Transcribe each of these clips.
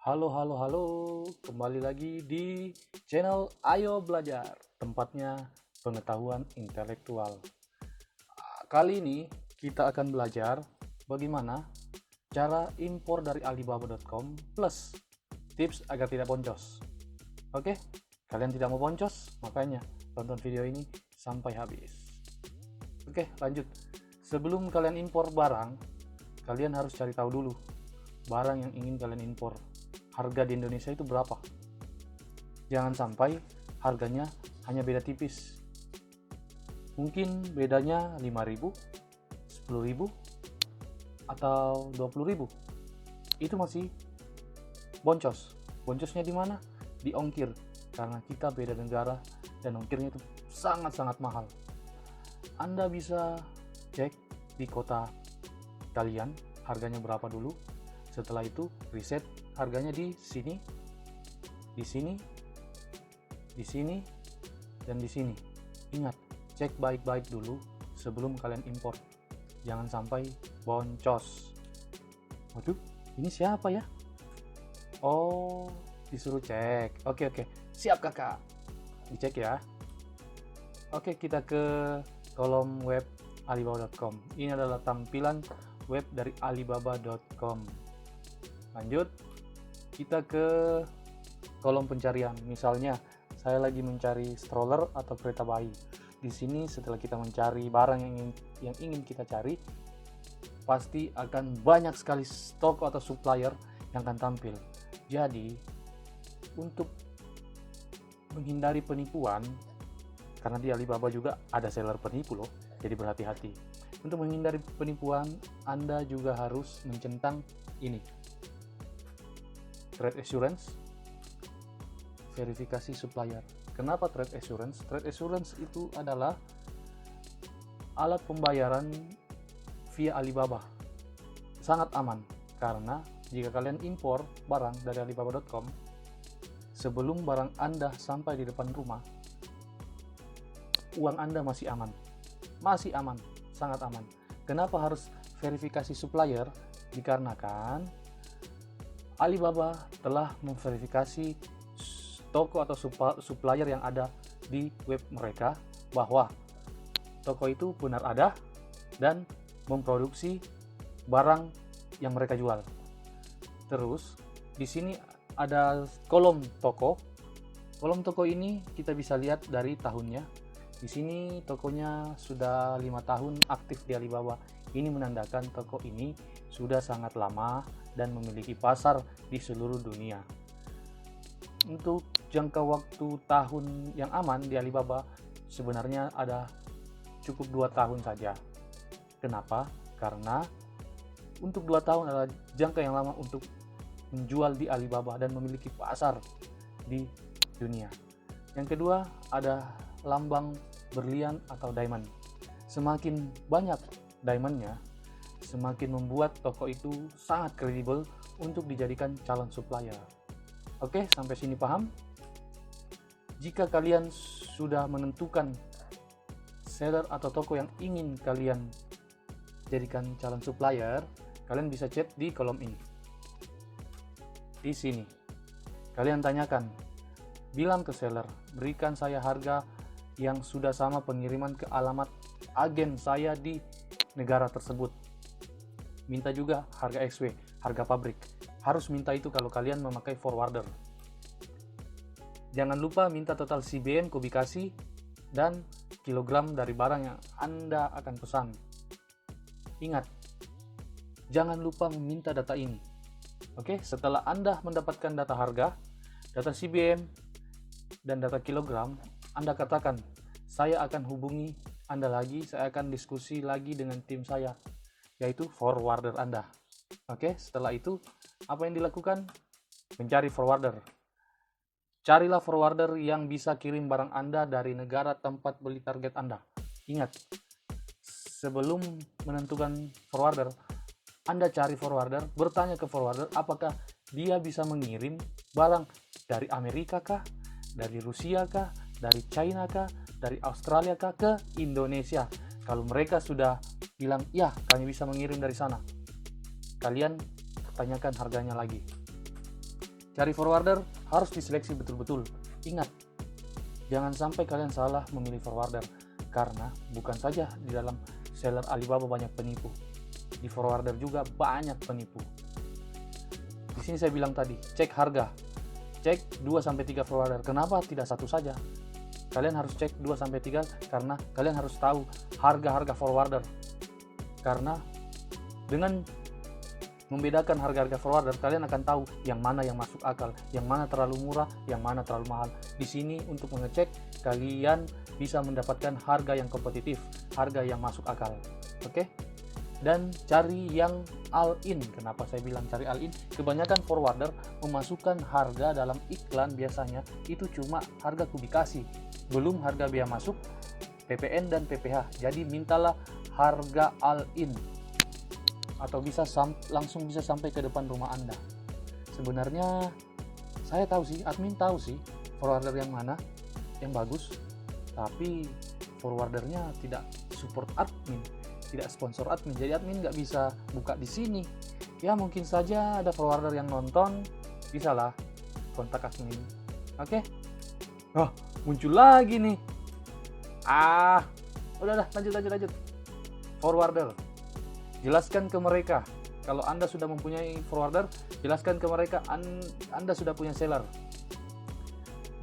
Halo, halo, halo. Kembali lagi di channel Ayo Belajar, tempatnya pengetahuan intelektual. Kali ini kita akan belajar bagaimana cara impor dari Alibaba.com plus tips agar tidak boncos. Oke, kalian tidak mau boncos, makanya tonton video ini sampai habis. Oke, lanjut. Sebelum kalian impor barang, kalian harus cari tahu dulu barang yang ingin kalian impor. Harga di Indonesia itu berapa? Jangan sampai harganya hanya beda tipis. Mungkin bedanya 5.000, 10.000, atau 20.000. Itu masih boncos. Boncosnya di mana? Di ongkir. Karena kita beda negara dan ongkirnya itu sangat-sangat mahal. Anda bisa cek di kota kalian harganya berapa dulu. Setelah itu riset harganya di sini, di sini, di sini, dan di sini. Ingat, cek baik-baik dulu sebelum kalian impor. Jangan sampai boncos. Waduh, ini siapa ya? Oh, disuruh cek. Oke, siap kakak. Dicek ya. Oke, kita ke kolom web alibaba.com. Ini adalah tampilan web dari alibaba.com. Lanjut, kita ke kolom pencarian. Misalnya, saya lagi mencari stroller atau kereta bayi. Di sini setelah kita mencari barang yang ingin kita cari, pasti akan banyak sekali stok atau supplier yang akan tampil. Jadi, untuk menghindari penipuan, karena di Alibaba juga ada seller penipu loh, jadi berhati-hati. Untuk menghindari penipuan, Anda juga harus mencentang ini. Trade assurance, verifikasi supplier. Kenapa trade assurance? Trade assurance itu adalah alat pembayaran via Alibaba. Sangat aman, karena jika kalian impor barang dari alibaba.com, sebelum barang Anda sampai di depan rumah, uang Anda masih aman. Masih aman, sangat aman. Kenapa harus verifikasi supplier? Dikarenakan Alibaba telah memverifikasi toko atau supplier yang ada di web mereka bahwa toko itu benar ada dan memproduksi barang yang mereka jual. Terus di sini ada kolom toko. Kolom toko ini kita bisa lihat dari tahunnya. Di sini tokonya sudah 5 tahun aktif di Alibaba. Ini menandakan toko ini sudah sangat lama dan memiliki pasar di seluruh dunia. Untuk jangka waktu tahun yang aman di Alibaba sebenarnya ada cukup 2 tahun saja. Kenapa? Karena untuk 2 tahun adalah jangka yang lama untuk menjual di Alibaba dan memiliki pasar di dunia. Yang kedua ada lambang berlian atau diamond. Semakin banyak diamondnya, semakin membuat toko itu sangat kredibel untuk dijadikan calon supplier. Oke, sampai sini paham? Jika kalian sudah menentukan seller atau toko yang ingin kalian jadikan calon supplier, kalian bisa chat di kolom ini. Di sini, kalian tanyakan, bilang ke seller, berikan saya harga yang sudah sama pengiriman ke alamat agen saya di negara tersebut. Minta juga harga XW, harga pabrik. Harus minta itu kalau kalian memakai forwarder. Jangan lupa minta total CBM, kubikasi, dan kilogram dari barang yang Anda akan pesan. Ingat, jangan lupa meminta data ini. Oke, setelah Anda mendapatkan data harga, data CBM, dan data kilogram, Anda katakan, saya akan hubungi Anda lagi, saya akan diskusi lagi dengan tim saya, yaitu forwarder Anda. Oke, setelah itu, apa yang dilakukan? Mencari forwarder. Carilah forwarder yang bisa kirim barang Anda dari negara tempat beli target Anda. Ingat, sebelum menentukan forwarder, Anda cari forwarder, bertanya ke forwarder apakah dia bisa mengirim barang dari Amerika kah, dari Rusia kah, dari China kah, dari Australia kah ke Indonesia. Kalau mereka sudah bilang, ya kami bisa mengirim dari sana, kalian tanyakan harganya lagi. cari forwarder harus diseleksi betul-betul. Ingat, jangan sampai kalian salah memilih forwarder, karena bukan saja di dalam seller Alibaba banyak penipu, di forwarder juga banyak penipu. Di sini saya bilang tadi, cek harga, cek 2-3 forwarder. Kenapa tidak satu saja? Kalian harus cek 2-3 karena kalian harus tahu harga-harga forwarder. Karena dengan membedakan harga-harga forwarder, kalian akan tahu yang mana yang masuk akal, yang mana terlalu murah, yang mana terlalu mahal. Di sini untuk mengecek, kalian bisa mendapatkan harga yang kompetitif, harga yang masuk akal. Oke? Dan cari yang all-in. Kenapa saya bilang cari all-in? Kebanyakan forwarder memasukkan harga dalam iklan biasanya itu cuma harga kubikasi, belum harga biaya masuk, PPN dan PPH. Jadi mintalah harga all-in, atau langsung bisa sampai ke depan rumah Anda. Sebenarnya saya tahu sih, admin tahu sih forwarder yang mana yang bagus, tapi forwardernya tidak support admin, tidak sponsor admin, jadi admin nggak bisa buka di sini. Ya mungkin saja ada forwarder yang nonton, bisalah kontak admin. Oke? Muncul lagi nih. Udah lanjut. Forwarder, jelaskan ke mereka kalau Anda sudah mempunyai forwarder, jelaskan ke mereka Anda sudah punya seller.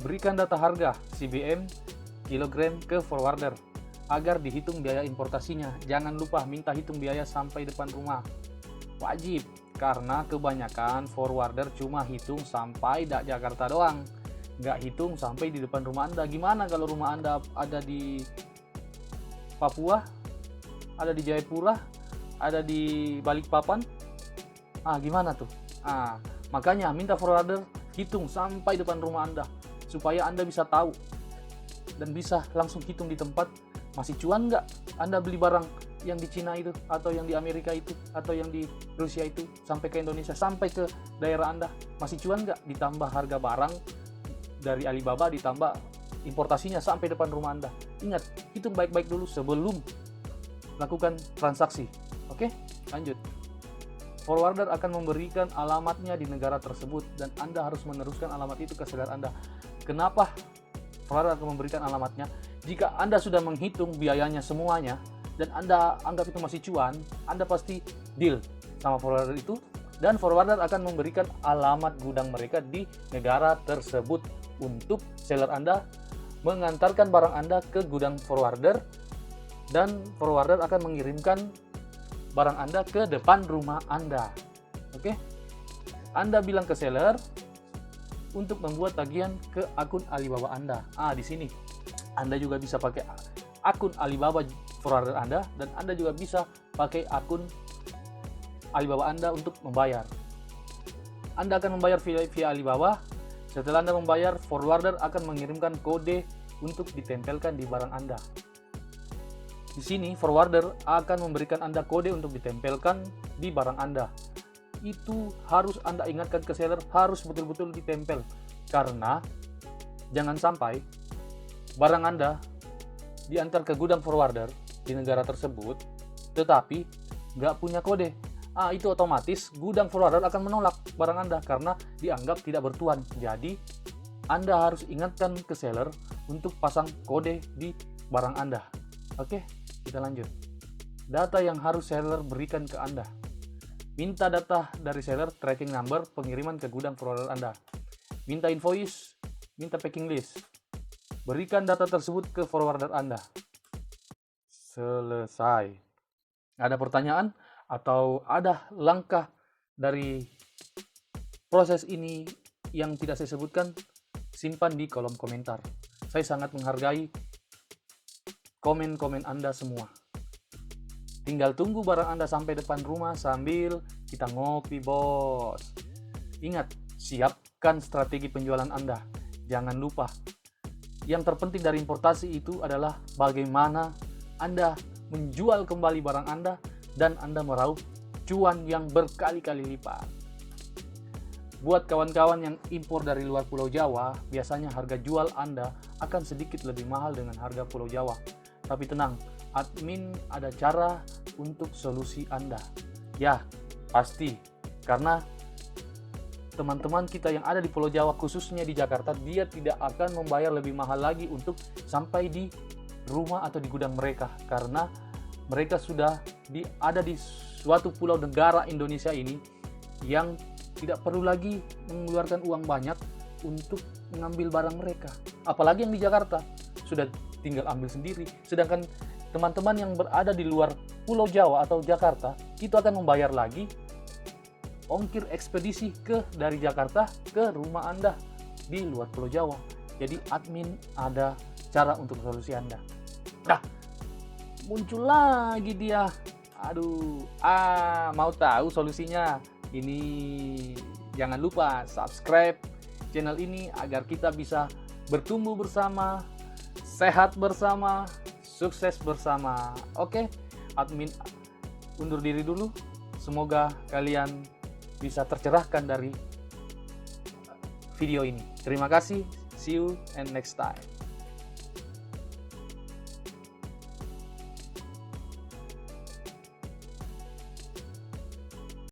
Berikan data harga CBM kilogram ke forwarder agar dihitung biaya importasinya. Jangan lupa minta hitung biaya sampai depan rumah. Wajib, karena kebanyakan forwarder cuma hitung sampai Jakarta doang, nggak hitung sampai di depan rumah Anda. Gimana kalau rumah Anda ada di Papua, ada di Jayapura, ada di Balikpapan? Gimana tuh? Makanya minta forwarder hitung sampai depan rumah Anda, supaya Anda bisa tahu dan bisa langsung hitung di tempat, masih cuan nggak Anda beli barang yang di Cina itu, atau yang di Amerika itu, atau yang di Rusia itu, sampai ke Indonesia, sampai ke daerah Anda, masih cuan nggak? Ditambah harga barang dari Alibaba, ditambah importasinya sampai depan rumah Anda. Ingat, hitung baik-baik dulu sebelum lakukan transaksi. Oke, lanjut. Forwarder akan memberikan alamatnya di negara tersebut dan Anda harus meneruskan alamat itu ke seller Anda. Kenapa forwarder akan memberikan alamatnya? Jika Anda sudah menghitung biayanya semuanya dan Anda anggap itu masih cuan, Anda pasti deal sama forwarder itu, dan forwarder akan memberikan alamat gudang mereka di negara tersebut untuk seller Anda mengantarkan barang Anda ke gudang forwarder, dan forwarder akan mengirimkan barang Anda ke depan rumah Anda. Oke? Anda bilang ke seller untuk membuat tagihan ke akun Alibaba Anda. Di sini Anda juga bisa pakai akun Alibaba forwarder Anda, dan Anda juga bisa pakai akun Alibaba Anda untuk membayar. Anda akan membayar via Alibaba. Setelah Anda membayar, forwarder akan mengirimkan kode untuk ditempelkan di barang Anda. Di sini forwarder akan memberikan Anda kode untuk ditempelkan di barang Anda. Itu harus Anda ingatkan ke seller, harus betul-betul ditempel. Karena jangan sampai barang Anda diantar ke gudang forwarder di negara tersebut, tetapi nggak punya kode. Itu otomatis gudang forwarder akan menolak barang Anda karena dianggap tidak bertuan. Jadi Anda harus ingatkan ke seller untuk pasang kode di barang Anda. Oke, kita lanjut. Data yang harus seller berikan ke Anda. Minta data dari seller, tracking number pengiriman ke gudang forwarder Anda. Minta invoice, minta packing list. Berikan data tersebut ke forwarder Anda. Selesai. Ada pertanyaan atau ada langkah dari proses ini yang tidak saya sebutkan? Simpan di kolom komentar. Saya sangat menghargai komen-komen Anda semua. Tinggal tunggu barang Anda sampai depan rumah sambil kita ngopi, bos. Ingat, siapkan strategi penjualan Anda. Jangan lupa, yang terpenting dari importasi itu adalah bagaimana Anda menjual kembali barang Anda dan Anda meraup cuan yang berkali-kali lipat. Buat kawan-kawan yang impor dari luar Pulau Jawa, biasanya harga jual Anda akan sedikit lebih mahal dengan harga Pulau Jawa. Tapi tenang, admin ada cara untuk solusi Anda. Ya, pasti. Karena teman-teman kita yang ada di Pulau Jawa, khususnya di Jakarta, dia tidak akan membayar lebih mahal lagi untuk sampai di rumah atau di gudang mereka, karena mereka sudah ada di suatu pulau negara Indonesia ini yang tidak perlu lagi mengeluarkan uang banyak untuk mengambil barang mereka. Apalagi yang di Jakarta sudah tinggal ambil sendiri, sedangkan teman-teman yang berada di luar Pulau Jawa atau Jakarta itu akan membayar lagi ongkir ekspedisi dari Jakarta ke rumah Anda di luar Pulau Jawa. Jadi admin ada cara untuk solusi Anda. Nah, muncul lagi dia. Aduh, mau tahu solusinya? Ini jangan lupa subscribe channel ini agar kita bisa bertumbuh bersama, sehat bersama, sukses bersama. Oke, admin undur diri dulu. Semoga kalian bisa tercerahkan dari video ini. Terima kasih. See you and next time.